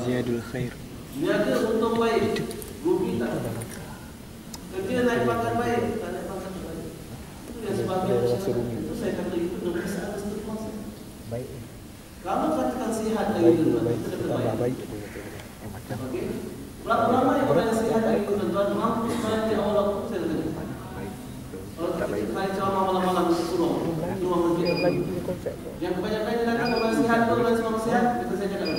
Ziyadul khair. Niaga untung baik, rugi tak ada. Kerja naik pangkat baik, tak naik pangkat baik. Itu yang sebabnya itu saya kata itu nombor satu konsep. Baik. Kalau katakan sihat lagi tuan-tuan, itu lebih baik. Okey. Berapa lama yang orang sihat lagi tuan-tuan mampu sekali di awal waktu saya kata. Kalau kita main ceramah malam-malam di Surau, dua masjid. Yang kebanyakan datang orang sihat, orang semua sihat, kita saya cakap.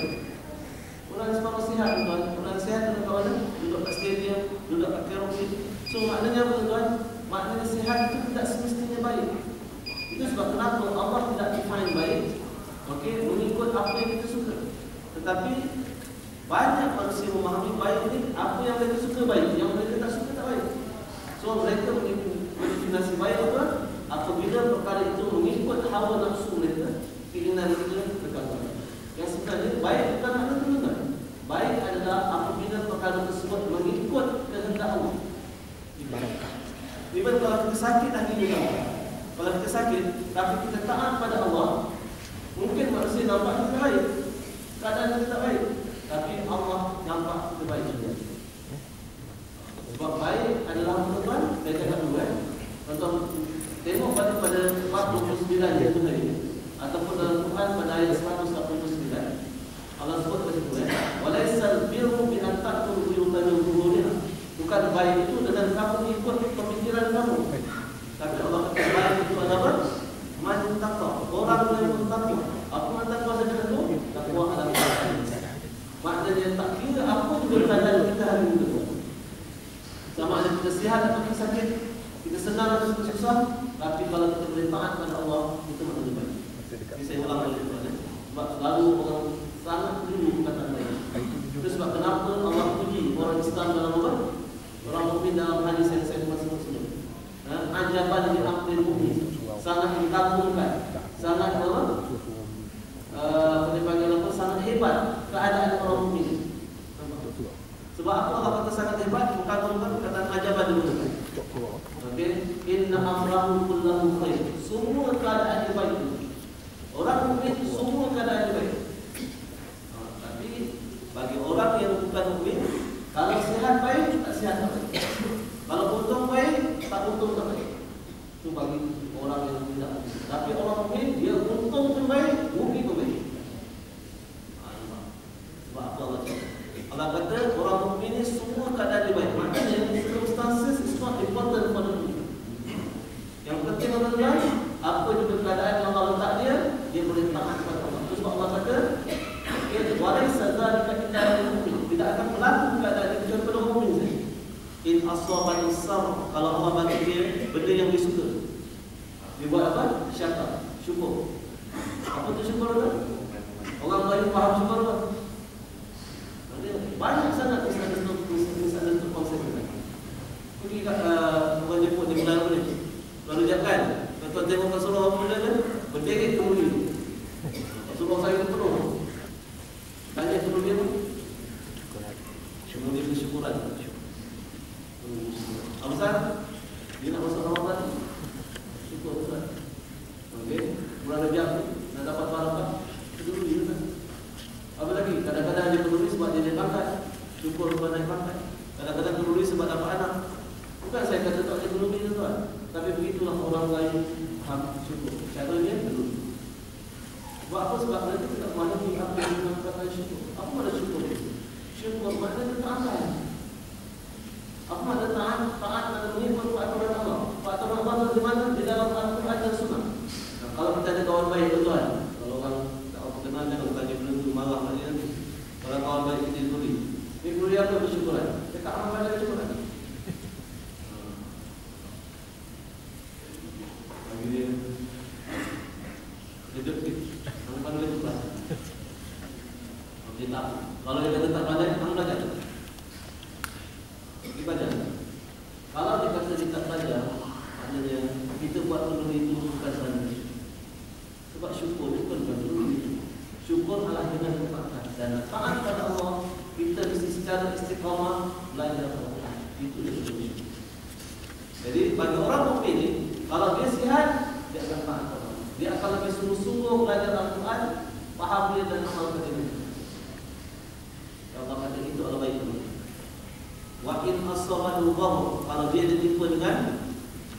Orang semua sihat tuan, orang sihat duduk kat mana? Duduk kat stadium, duduk kat karaoke. So maknanya apa tuan? Maknanya sihat itu tidak semestinya baik. Itu sebab kenapa Allah tidak define baik. Okey, mengikut apa yang kita suka. Tetapi banyak manusia memahami baik ni apa yang mereka suka baik, yang mereka tak suka tak baik. So mereka mendefinisi baik apa? Apabila perkara itu mengikut hawa nafsu mereka, keinginan mereka berkata. Yang sebenarnya baik bukan makna tunggal. Baik adalah apabila perkara tersebut mengikut kehendak Allah. Ibarat kalau kita sakit lagi juga. Kalau kita sakit tapi kita taat pada Allah, mungkin manusia nampak kita baik, keadaan kita tak baik, tapi Allah nampak kita baik juga. Sebab baik adalah tuan-tuan, saya cakap dulu tuan-tuan tengok pada 49 yang tadi ataupun dalam Quran pada ayat 189 Allah sebut begitu walaisal birru bi an ta'tul buyutan min zuhuriha. Bukan baik itu dengan kamu ikut pemikiran kamu, tapi Allah kata baik itu adalah man taqwa, orang yang bertakwa. Apa makna takwa saja itu? Takwa adalah maknanya tak kira apa juga keadaan kita hari ini. Sama ada kita sihat atau kita sakit, kita senang atau kita susah, tapi kalau kita boleh taat pada Allah, itu maknanya baik. Jadi saya ulang balik tuan. Sebab selalu orang sangat dulu kata baik. Itu sebab kenapa Allah puji orang Islam dalam apa? Orang mukmin dalam hadis yang saya buat sebelum. Ajaban li amril mukmin. Sangat dikagumkan. Sangat apa? Dipanggil apa? Sangat hebat keadaan orang mukmin. Sebab apa Allah kata sangat hebat? Mengagumkan perkataan ajaban dulu. Okey, inna amrahu kullahu khair. Semua keadaan yang baik. Orang mukmin semua keadaan yang baik. Tapi bagi orang yang bukan mukmin, kalau sihat baik, tak sihat tak baik. Kalau untung baik, tak untung tak baik. Itu bagi orang yang tidak mukmin. Tapi orang mukmin, dia untung pun baik, rugi pun baik. Sebab apa Allah cakap? Allah kata orang mukmin ini semua keadaan dia baik. Maknanya circumstances is not important for the mukmin. Yang penting adalah apa juga keadaan yang Allah letak dia boleh taat kepada Allah. Terus Allah kata, walaisa dzalika illa lil mu'min. Tidak akan berlaku keadaan itu kepada orang mukmin saja. In aswaba isar, kalau Allah bagi dia benda yang dia suka, dia buat apa? Syakar, syukur. Apa tu syukur tu? Orang lain faham syukur apa? Banyak sangat misalnya untuk konsep kita. Pergi kat orang Jepun di bulan apa ni? Lalu jangan tuan tengok Rasulullah apa benda kan? Berdiri kemudi. Rasulullah saya penuh. Tanya kemudi apa? Kemudi bersyukuran. Apa sah? Dia nak masuk Ramadan. Syukur Ustaz. Okey, bulan Rajab nak dapat barakah. Itu dulu dia kan. Apa lagi? Kadang-kadang dia peduli sebab dia naik pangkat. Syukur sebab naik pangkat. Kadang-kadang peduli sebab dapat anak. Bukan saya kata tak boleh peduli tuan. Tapi begitulah orang lain syukur. Caranya peduli. Sebab apa? Sebab mereka tidak memahami apa yang dinamakan syukur. Apa makna syukur? Syukur maknanya taat. Apa makna taat? Taat adalah mengikut peraturan Allah. Peraturan Allah di mana? Di dalam Al-Quran dan Sunnah. Nah, kalau kita ada kawan baik tuan, kalau orang tak apa kenal jangan tanya benda marah lagi nanti. Kalau kawan baik kita peduli. Ini peduli apa bersyukuran? Cakap apa ada bersyukuran? Bagi hidup kita. Tanpa boleh buka. Okey tak. Kalau dia kata tak pandai, hang belajar. Kita belajar. Kalau dia kata dia tak belajar, maknanya kita buat dulu itu bukan sahaja. Sebab syukur itu bukan dulu itu. Syukur adalah dengan ketaatan dan taat pada Allah. Kita mesti secara istiqamah belajar Al-Quran. Itu dia syukur. Jadi bagi orang mukmin ini, kalau dia sihat, dia akan taat. Dia akan lebih sungguh-sungguh belajar Al-Quran. faham dia dan amalkan dia. Allah kata itu Allah baik dulu. Wa in asabadu ghamu, kalau dia ditipu dengan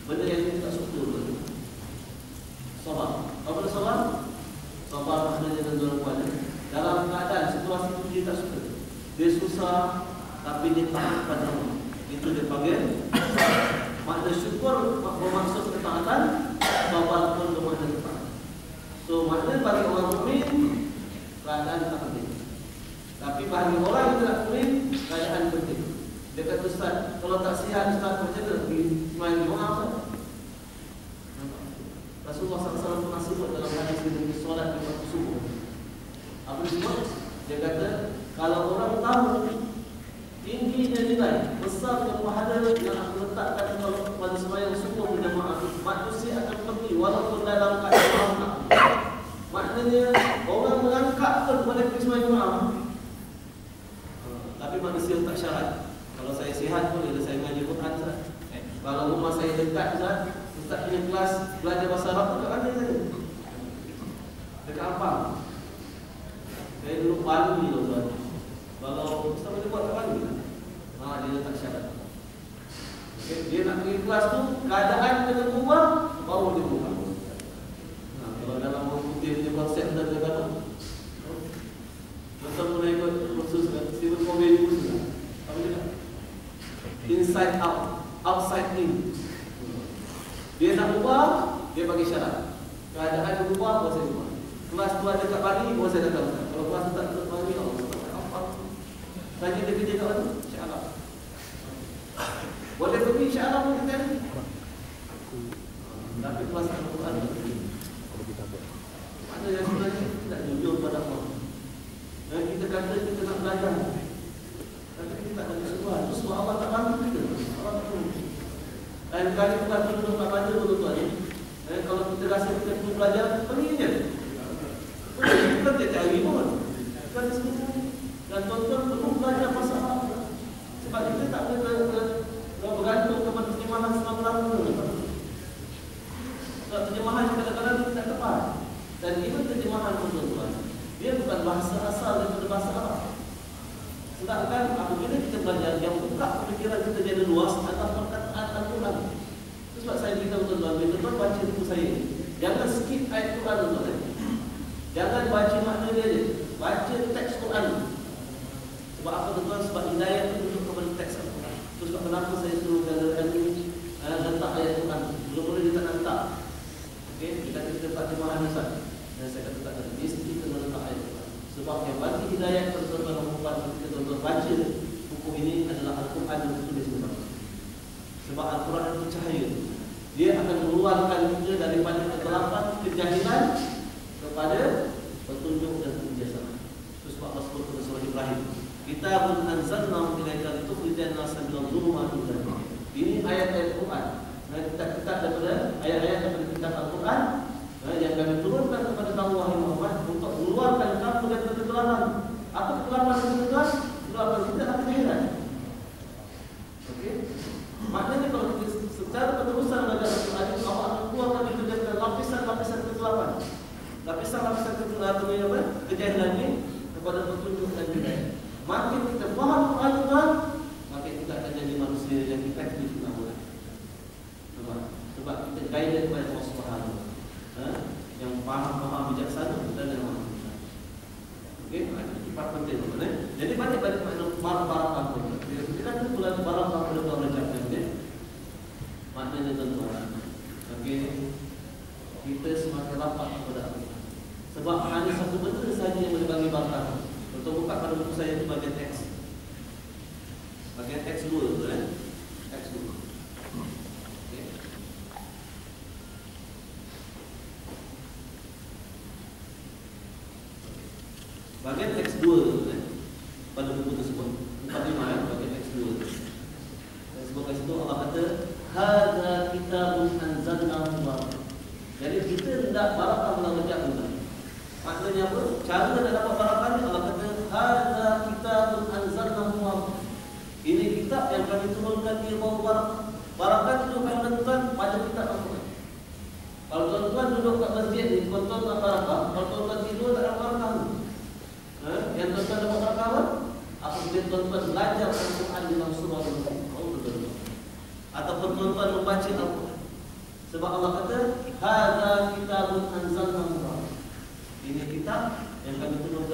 benda yang dia tak suka dulu. Sabar. Apa sabar? Sabar maknanya dan puan. Dalam keadaan situasi itu dia tak suka. Dia susah tapi dia taat pada Allah. Itu dia panggil makna syukur bermaksud ketaatan, sabar pun bermakna ketaatan. So makna bagi orang mukmin keadaan tak penting. Tapi bagi orang yang tidak mukmin keadaan penting. Dia kata Ustaz, kalau tak sihat Ustaz macam mana pergi main doa Ustaz? Rasulullah SAW pernah sebut dalam hadis ini solat di waktu subuh. Apa disebut? Dia kata kalau orang tahu tingginya nilai, besarnya pahala yang aku letakkan kalau pada sembahyang subuh berjamaah, manusia akan pergi walaupun dalam keadaan lemah. Maknanya orang mengangkat pun pada pergi sembahyang jemaah. Tapi manusia tak syarat. Kalau saya sihat pun ada saya mengaji Quran Ustaz. Kalau rumah saya dekat Ustaz punya kelas belajar bahasa Arab dekat mana saya? Dekat apa? Saya dulu Palu ni Ustaz. Kalau Ustaz boleh buat kat Palu, dia tak syarat. Okay. Dia nak pergi kelas tu, keadaan kena berubah, baru dia berubah. Kalau dalam orang putih punya konsep dan apa? Masa mula ikut kursus Stephen Covey kursus apa dia? Inside out, outside in. Dia nak ubah, dia bagi syarat. Keadaan berubah, baru saya ubah. Kelas tu ada kat pagi, baru saya datang. Kalau kelas tu tak ada pagi, apa? Tanya dia kerja kat mana? InsyaAllah. Boleh pergi insyaAllah pun kita ni. Tapi kelas Al-Quran mana yang sebenarnya tidak jujur pada Allah. Dan kita kata kita nak belajar, tapi kita tak ada sebuah. Itu sebab Allah tak bantu kita. Allah tak bantu. Dan kali kita duduk kat mana tuan-tuan ni, kalau kita rasa kita perlu belajar, pergi je. Kita tak cari pun. Kita ada semua. Dan tuan-tuan perlu belajar pasal apa. Sebab kita tak boleh bergantung kepada terjemahan selama-lama. Sebab terjemahan kadang-kadang kita tak tepat. Dan even terjemahan tuan-tuan, dia bukan bahasa asal daripada bahasa Arab. Sedangkan apabila kita belajar, yang buka pemikiran kita jadi luas adalah perkataan Al-Quran. Itu sebab saya beritahu tuan-tuan, bila tuan baca buku saya, jangan skip ayat Quran tuan-tuan. Jangan baca makna dia je, baca teks Quran. Sebab apa tuan-tuan? Sebab hidayah itu duduk kepada teks Al-Quran. Itu sebab kenapa saya suruh galakan ini letak ayat Quran. Mula-mula dia tak nak letak. Okay? Kita letak terjemahan Ustaz. Dan saya kata tak ada, mesti kita letak ayat Quran. Sebab yang bagi hidayah tuan-tuan membuat kita tuan-tuan baca buku ini adalah Al-Quran yang ditulis Tuhan. Sebab Al-Quran itu cahaya. Dia akan mengeluarkan kita daripada kegelapan, kejahilan kepada petunjuk dan kebijaksanaan. Itu sebab Allah sebut pada surah Ibrahim. Kitabun anzalnahu ilaika litukhrijan nasa minadh dhulumati ila nur. Ini ayat-ayat Quran. Kitab daripada ayat-ayat daripada kitab Al-Quran yang kami turunkan kepada kamu wahai Muhammad untuk mengeluarkan kamu dari kegelapan. Apa kegelapan dan kegelapan? Kegelapan kita akan keheran. Okey. Maknanya kalau kita secara keterusan belajar Al-Quran, Allah akan keluarkan kita dari lapisan-lapisan kegelapan. Lapisan-lapisan kegelapan kejahilan ini kepada petunjuk dan hidayah. Makin kita faham Al-Quran, makin kita akan jadi manusia yang efektif dalam hidup. Sebab kita guided oleh Allah Subhanahu yang faham bijaksana dan yang maha bijaksana. Okey, itu part penting tuan. Jadi balik-balik makna barang-barang apa. Kita kan bulan barang-barang pada bulan Rajab ni. Maknanya tuan-tuan. Okey, kita semakin rapat kepada Allah. Sebab hanya satu benda saja yang boleh bagi barakah. Untuk buka pada buku saya itu bagian teks. Bagian teks 2 tu teks 2. Okey. Bagian teks 2 pada buku tersebut. 45 bagian teks 2. Dan sebab kat situ Allah kata hadza kitabun anzalnahu mubarak. Jadi kita hendak barakah bulan Rajab tuan. Maknanya apa? Cara nak dapat barakah ni Allah kata hadza kitabun anzalnahu mubarak. Ini kitab yang kami turunkan dia bawa barakah. Barakah itu bukan tuan pada kitab Al-Quran. Kalau tuan-tuan duduk kat masjid ni, tuan-tuan tak barakah. Kalau tuan-tuan tidur tak ada barakah. tuan-tuan belajar Al-Quran di dalam surah Al-Baqarah, ataupun tuan-tuan membaca Al-Quran. Sebab Allah kata, "Hadza kitabun anzalnahu." Ini kitab yang kami turunkan